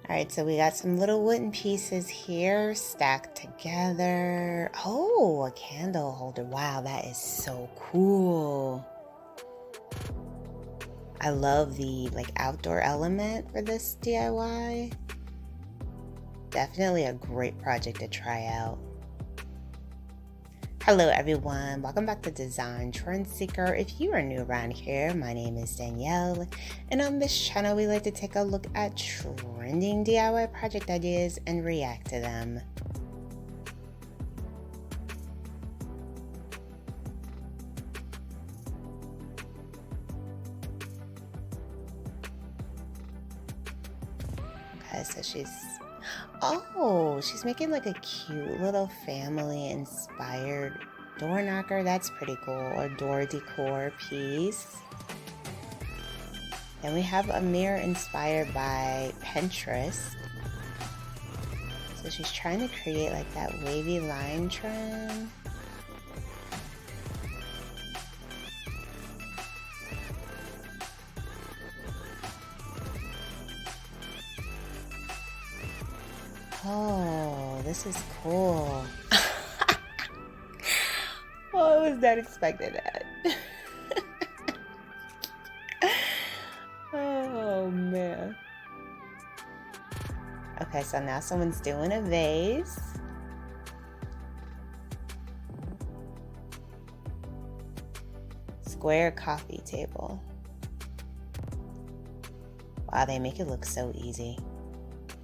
All right, so we got some little wooden pieces here stacked together. Oh, a candle holder. Wow, that is so cool. I love the outdoor element for this DIY. Definitely a great project to try out. Hello everyone, welcome back to Design Trend Seeker. If you are new around here, my name is Danielle, and on this channel we like to take a look at trending DIY project ideas and react to them. Okay, so she's making like a cute little family inspired door knocker. That's pretty cool. Or door decor piece. And we have a mirror inspired by Pinterest. So she's trying to create like that wavy line trend. Oh, this is cool. Oh, I was not expecting that. Oh, man. Okay, so now someone's doing a vase. Square coffee table. Wow, they make it look so easy.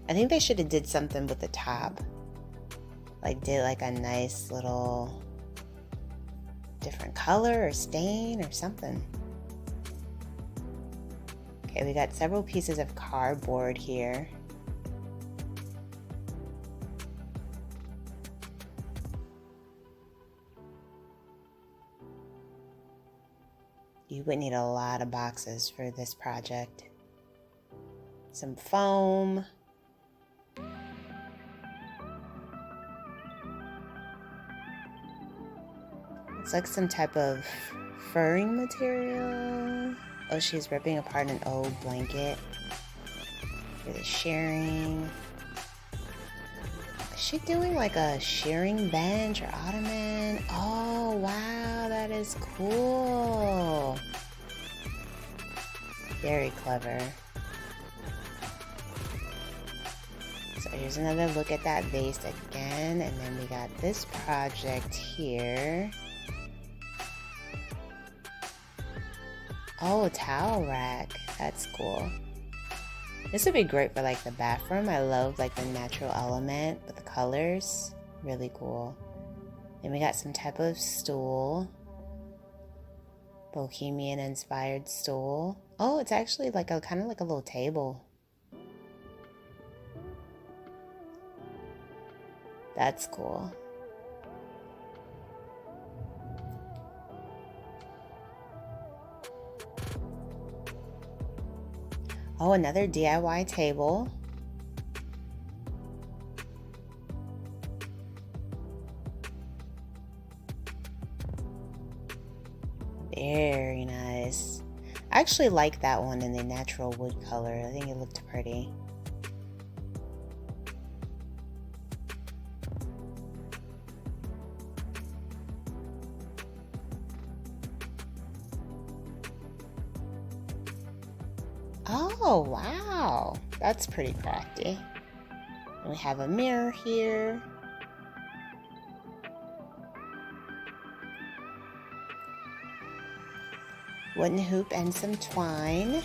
I think they should have did something with the top. Did like a nice little different color or stain or something. Okay, we got several pieces of cardboard here. You would need a lot of boxes for this project. Some foam. It's like some type of furring material. Oh, she's ripping apart an old blanket for the shearing. Is she doing like a shearing bench or ottoman? Oh, wow, that is cool. Very clever. So here's another look at that vase again, and then we got this project here. Oh, a towel rack. That's cool. This would be great for the bathroom. I love the natural element with the colors. Really cool. Then we got some type of stool. Bohemian inspired stool. Oh, it's actually kind of like a little table. That's cool. Oh, another DIY table. Very nice. I actually like that one in the natural wood color. I think it looked pretty. Oh, wow. That's pretty crafty. And we have a mirror here. Wooden hoop and some twine.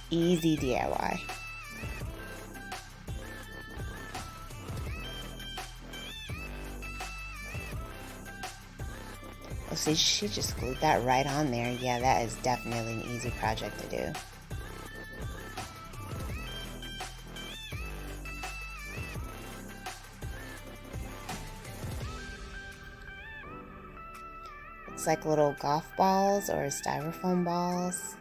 Easy DIY. Oh, see, she just glued that right on there. Yeah, that is definitely an easy project to do. It's like little golf balls or styrofoam balls.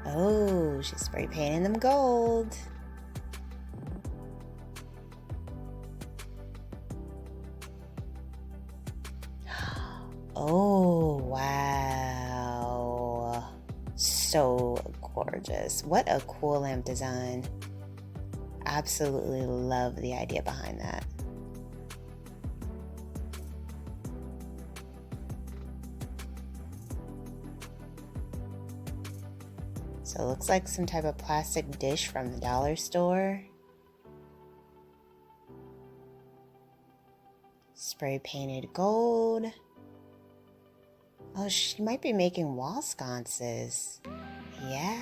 Oh, she's spray painting them gold. Oh, wow. so gorgeous. What a cool lamp design. Absolutely love the idea behind that. So it looks like some type of plastic dish from the dollar store. Spray painted gold. Oh, she might be making wall sconces. Yeah.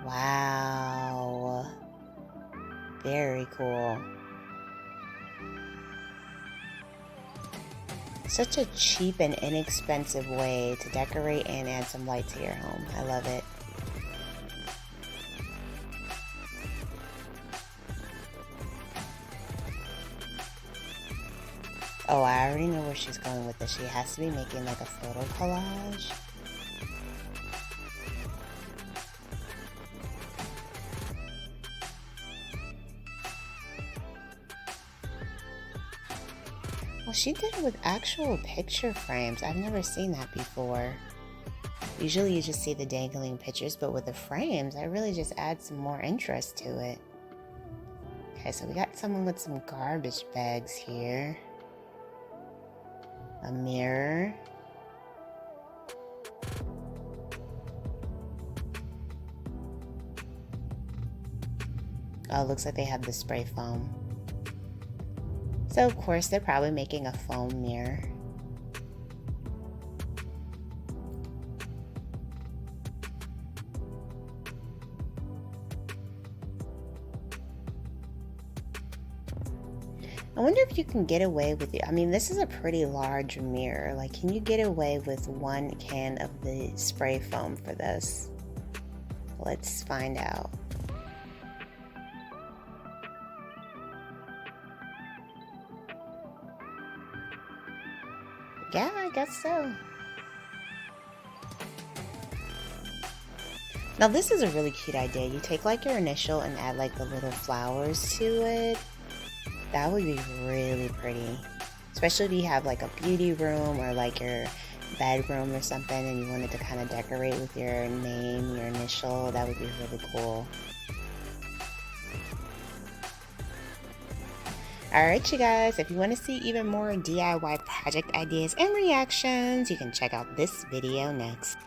Wow. Very cool. Such a cheap and inexpensive way to decorate and add some light to your home. I love it. Oh, I already know where she's going with this. She has to be making like a photo collage. Well, she did it with actual picture frames. I've never seen that before. Usually you just see the dangling pictures, but with the frames, I really just add some more interest to it. Okay, so we got someone with some garbage bags here. A mirror. Oh, it looks like they have the spray foam. So of course they're probably making a foam mirror. I wonder if you can get away with it. I mean, this is a pretty large mirror. Like, can you get away with one can of the spray foam for this? Let's find out. Yeah, I guess so. Now this is a really cute idea. You take like your initial and add like the little flowers to it. That would be really pretty. Especially if you have like a beauty room or like your bedroom or something and you wanted to kind of decorate with your name, your initial. That would be really cool. Alright you guys, if you want to see even more DIY project ideas and reactions, you can check out this video next.